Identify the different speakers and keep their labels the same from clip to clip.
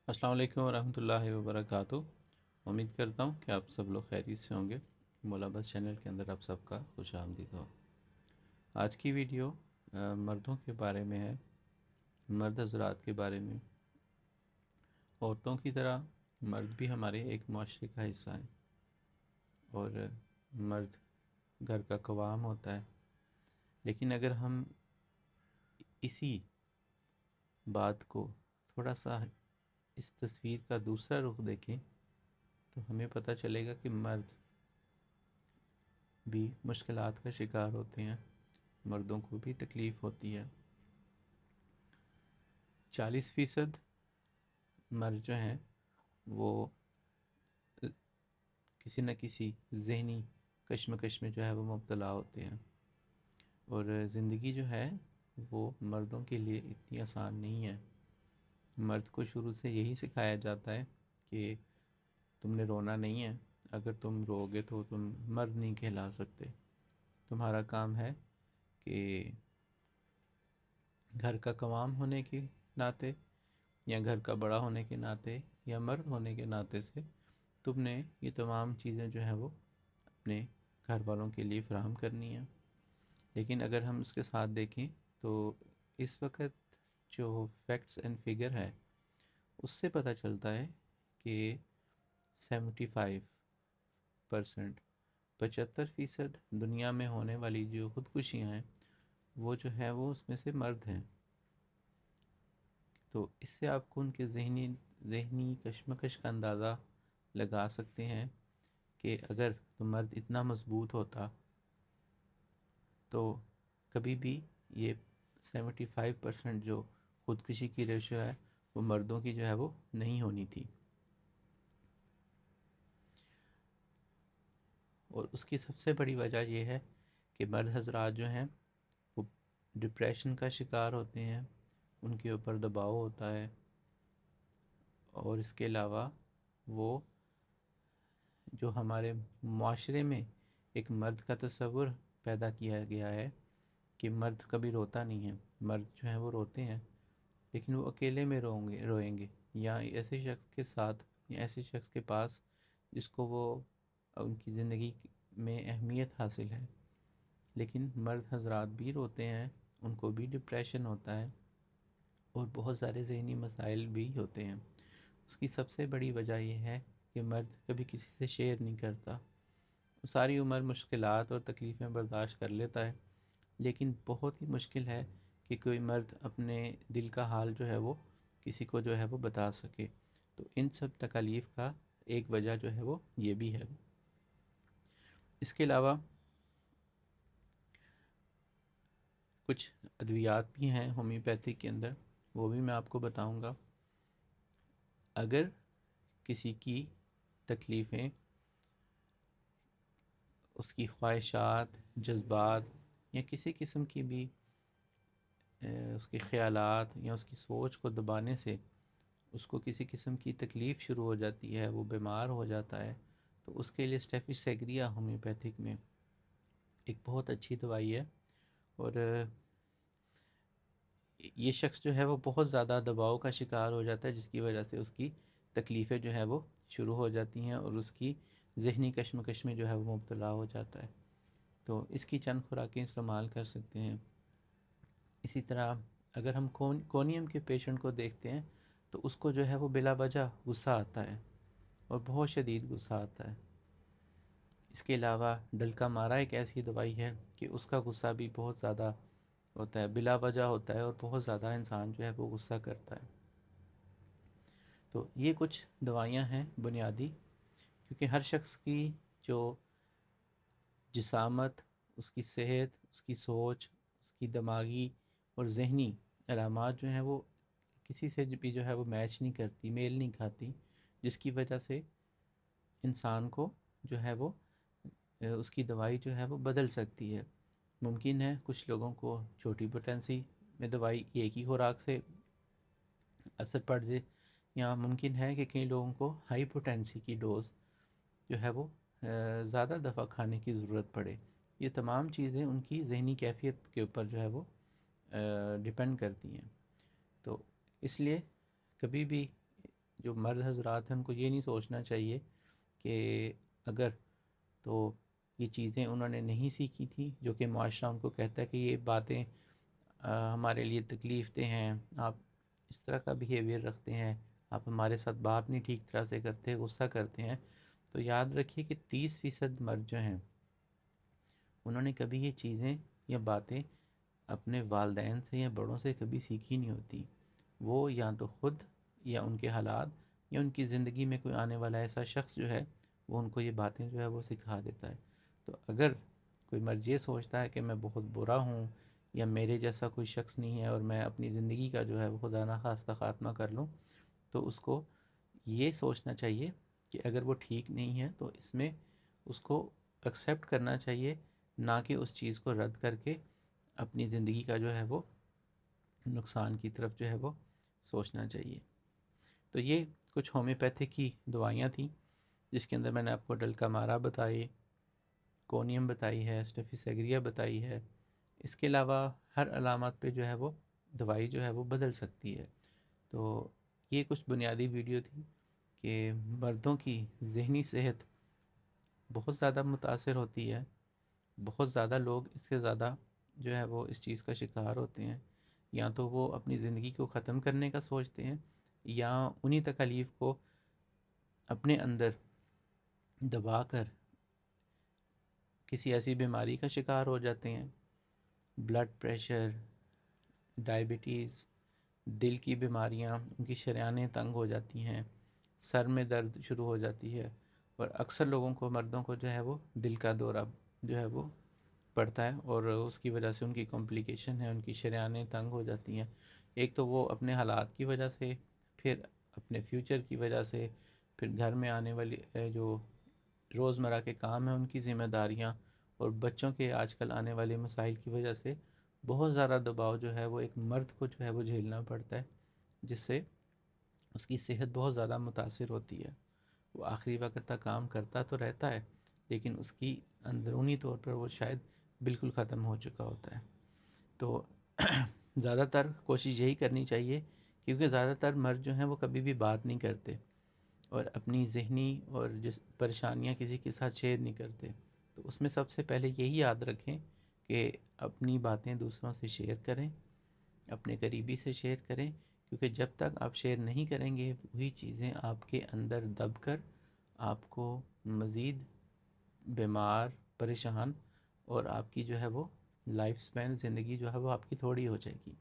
Speaker 1: अस्सलाम वालेकुम वरहमतुल्लाहि वबरकातुह। उम्मीद करता हूँ कि आप सब लोग खैरियत से होंगे। मौला बस चैनल के अंदर आप सबका खुश आमदीद हो। आज की वीडियो मर्दों के बारे में है, मर्द हज़रात के बारे में। औरतों की तरह मर्द भी हमारे एक माशरे का हिस्सा है और मर्द घर का क़वाम होता है। लेकिन अगर हम इसी बात को थोड़ा सा इस तस्वीर का दूसरा रुख देखें तो हमें पता चलेगा कि मर्द भी मुश्किलात का शिकार होते हैं, मर्दों को भी तकलीफ़ होती है। 40% मर्द जो हैं वो किसी न किसी ज़हनी कश्मकश में जो है वो मुब्तला होते हैं और ज़िंदगी जो है वो मर्दों के लिए इतनी आसान नहीं है। मर्द को शुरू से यही सिखाया जाता है कि तुमने रोना नहीं है, अगर तुम रोगे तो तुम मर्द नहीं कहला सकते। तुम्हारा काम है कि घर का क़वाम होने के नाते या घर का बड़ा होने के नाते या मर्द होने के नाते से तुमने ये तमाम चीज़ें जो हैं वो अपने घर वालों के लिए फ़राहम करनी है। लेकिन अगर हम उसके साथ देखें तो इस वक्त जो फैक्ट्स एंड फिगर है उससे पता चलता है कि 75% 75% दुनिया में होने वाली जो ख़ुदकुशियाँ हैं वो जो है वो उसमें से मर्द हैं। तो इससे आपको उनके ज़हनी कश्मकश का अंदाज़ा लगा सकते हैं कि अगर तो मर्द इतना मज़बूत होता तो कभी भी ये 75% जो ख़ुदकुशी की रेशो है वो मर्दों की जो है वो नहीं होनी थी। और उसकी सबसे बड़ी वजह यह है कि मर्द हज़रात जो हैं वो डिप्रेशन का शिकार होते हैं, उनके ऊपर दबाव होता है और इसके अलावा वो जो हमारे माशरे में एक मर्द का तस्वुर पैदा किया गया है कि मर्द कभी रोता नहीं है। मर्द जो हैं वो रोते हैं लेकिन वो अकेले में रोएंगे या ऐसे शख्स के साथ या ऐसे शख्स के पास जिसको वो उनकी ज़िंदगी में अहमियत हासिल है। लेकिन मर्द हज़रात भी रोते हैं, उनको भी डिप्रेशन होता है और बहुत सारे ज़हनी मसाइल भी होते हैं। उसकी सबसे बड़ी वजह यह है कि मर्द कभी किसी से शेयर नहीं करता। वो सारी उम्र मुश्किलात और तकलीफ़ें बर्दाश्त कर लेता है, लेकिन बहुत ही मुश्किल है कि कोई मर्द अपने दिल का हाल जो है वो किसी को जो है वो बता सके। तो इन सब तकालीफ़ का एक वजह जो है वो ये भी है। इसके अलावा कुछ अद्वियात भी हैं होम्योपैथी के अंदर, वो भी मैं आपको बताऊंगा। अगर किसी की तकलीफ़ें, उसकी ख्वाहिशात, जज्बात या किसी किस्म की भी उसके ख़यालात या उसकी सोच को दबाने से उसको किसी किस्म की तकलीफ़ शुरू हो जाती है, वो बीमार हो जाता है, तो उसके लिए स्टेफिसेग्रिया होम्योपैथिक में एक बहुत अच्छी दवाई है। और ये शख्स जो है वो बहुत ज़्यादा दबाव का शिकार हो जाता है जिसकी वजह से उसकी तकलीफ़ें जो है वो शुरू हो जाती हैं और उसकी ज़हनी कश्मकश में जो है वो मुब्तला हो जाता है। तो इसकी चंद खुराकें इस्तेमाल कर सकते हैं। इसी तरह अगर हम कोनियम के पेशेंट को देखते हैं तो उसको जो है वो बिला वजह गुस्सा आता है और बहुत शदीद गुस्सा आता है। इसके अलावा डलका मारा एक ऐसी दवाई है कि उसका गुस्सा भी बहुत ज़्यादा होता है, बिला वजह होता है और बहुत ज़्यादा इंसान जो है वो गुस्सा करता है। तो ये कुछ दवाइयाँ हैं बुनियादी, क्योंकि हर शख्स की जो जिसामत, उसकी सेहत, उसकी सोच, उसकी दिमागी और ज़हनी अलामात जो हैं वो किसी से भी जो है वो मैच नहीं करती, मेल नहीं खाती, जिसकी वजह से इंसान को जो है वो उसकी दवाई जो है वो बदल सकती है। मुमकिन है कुछ लोगों को छोटी पोटेंसी में दवाई एक ही खुराक से असर पड़ जाए, या मुमकिन है कि कई लोगों को हाई पोटेंसी की डोज़ जो है वो ज़्यादा दफ़ा खाने की ज़रूरत पड़े। ये तमाम चीज़ें उनकी ज़हनी कैफ़ियत के ऊपर जो है वो डिपेंड करती हैं। तो इसलिए कभी भी جو مرد حضرات ہیں ان کو یہ نہیں سوچنا چاہیے کہ اگر تو یہ چیزیں انہوں نے نہیں سیکھی تھیں جو کہ معاشرہ ان کو کہتا ہے کہ یہ باتیں ہمارے لیے تکلیف دہ ہیں، آپ اس طرح کا بیہیویئر رکھتے ہیں، آپ ہمارے ساتھ بات نہیں ٹھیک طرح سے کرتے، غصہ کرتے ہیں، تو یاد رکھیے کہ 30% مرد جو ہیں انہوں نے کبھی یہ چیزیں یا باتیں اپنے والدین سے یا بڑوں سے کبھی سیکھی نہیں ہوتی. وہ یا تو خود یا ان کے حالات یا ان کی زندگی میں کوئی آنے والا ایسا شخص جو ہے وہ ان کو یہ باتیں جو ہے وہ سکھا دیتا ہے. تو اگر کوئی مرد یہ سوچتا ہے کہ میں بہت برا ہوں یا میرے جیسا کوئی شخص نہیں ہے اور میں اپنی زندگی کا جو ہے وہ خدا نخواستہ خاتمہ کر لوں، تو اس کو یہ سوچنا چاہیے کہ اگر وہ ٹھیک نہیں ہے تو اس میں اس کو ایکسیپٹ کرنا چاہیے، نہ کہ اس چیز کو رد کر کے اپنی زندگی کا جو ہے وہ نقصان کی طرف جو ہے وہ سوچنا چاہیے. تو یہ کچھ ہومیوپیتھک کی دوائیاں تھیں جس کے اندر میں نے آپ کو ڈلکا مارا بتائی، کونیم بتائی ہے، اسٹیفی سیگریا بتائی ہے. اس کے علاوہ ہر علامات پہ جو ہے وہ دوائی جو ہے وہ بدل سکتی ہے. تو یہ کچھ بنیادی ویڈیو تھی کہ مردوں کی ذہنی صحت بہت زیادہ متاثر ہوتی ہے، بہت زیادہ لوگ اس سے زیادہ جو ہے وہ اس چیز کا شکار ہوتے ہیں. یا تو وہ اپنی زندگی کو ختم کرنے کا سوچتے ہیں یا انہی تکالیف کو اپنے اندر دبا کر کسی ایسی بیماری کا شکار ہو جاتے ہیں. بلڈ پریشر، ڈائبٹیز، دل کی بیماریاں، ان کی شریانیں تنگ ہو جاتی ہیں، سر میں درد شروع ہو جاتی ہے، اور اکثر لوگوں کو مردوں کو جو ہے وہ دل کا دورہ جو ہے وہ پڑتا ہے اور اس کی وجہ سے ان کی کمپلیکیشن ہے، ان کی شریانیں تنگ ہو جاتی ہیں. ایک تو وہ اپنے حالات کی وجہ سے، پھر اپنے فیوچر کی وجہ سے، پھر گھر میں آنے والی جو روزمرہ کے کام ہیں ان کی ذمہ داریاں، اور بچوں کے آج کل آنے والے مسائل کی وجہ سے بہت زیادہ دباؤ جو ہے وہ ایک مرد کو جو ہے وہ جھیلنا پڑتا ہے، جس سے اس کی صحت بہت زیادہ متاثر ہوتی ہے. وہ آخری وقت تک کام کرتا تو رہتا ہے لیکن اس کی اندرونی طور پر وہ شاید بالکل ختم ہو چکا ہوتا ہے. تو زیادہ تر کوشش یہی کرنی چاہیے، کیونکہ زیادہ تر مرد جو ہیں وہ کبھی بھی بات نہیں کرتے اور اپنی ذہنی اور جس پریشانیاں کسی کے ساتھ شیئر نہیں کرتے. تو اس میں سب سے پہلے یہی یاد رکھیں کہ اپنی باتیں دوسروں سے شیئر کریں، اپنے قریبی سے شیئر کریں، کیونکہ جب تک آپ شیئر نہیں کریں گے وہی چیزیں آپ کے اندر دب کر آپ کو مزید بیمار، پریشان، اور آپ کی جو ہے وہ لائف سپین، زندگی جو ہے وہ آپ کی تھوڑی ہو جائے گی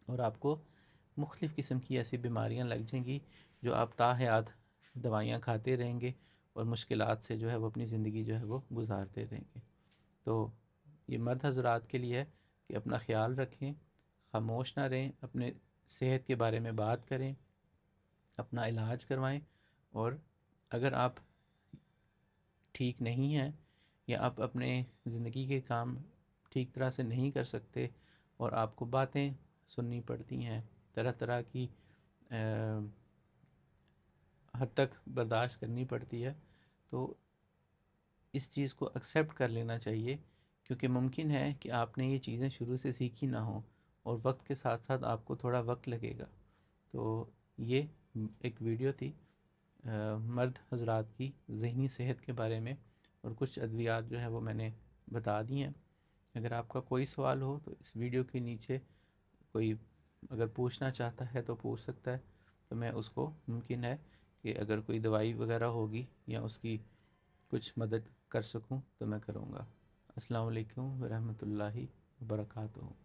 Speaker 1: اور آپ کو مختلف قسم کی ایسی بیماریاں لگ جائیں گی جو آپ تا حیات دوائیاں کھاتے رہیں گے اور مشکلات سے جو ہے وہ اپنی زندگی جو ہے وہ گزارتے رہیں گے. تو یہ مرد حضرات کے لیے ہے کہ اپنا خیال رکھیں، خاموش نہ رہیں، اپنے صحت کے بارے میں بات کریں، اپنا علاج کروائیں، اور اگر آپ ٹھیک نہیں ہیں یا آپ اپنے زندگی کے کام ٹھیک طرح سے نہیں کر سکتے اور آپ کو باتیں سننی پڑتی ہیں، طرح طرح کی حد تک برداشت کرنی پڑتی ہے، تو اس چیز کو ایکسیپٹ کر لینا چاہیے، کیونکہ ممکن ہے کہ آپ نے یہ چیزیں شروع سے سیکھی نہ ہوں اور وقت کے ساتھ ساتھ آپ کو تھوڑا وقت لگے گا. تو یہ ایک ویڈیو تھی مرد حضرات کی ذہنی صحت کے بارے میں، اور کچھ ادویات جو ہے وہ میں نے بتا دی ہیں. اگر آپ کا کوئی سوال ہو تو اس ویڈیو کے نیچے کوئی اگر پوچھنا چاہتا ہے تو پوچھ سکتا ہے، تو میں اس کو ممکن ہے کہ اگر کوئی دوائی وغیرہ ہوگی یا اس کی کچھ مدد کر سکوں تو میں کروں گا. السلام علیکم ورحمۃ اللہ وبرکاتہ.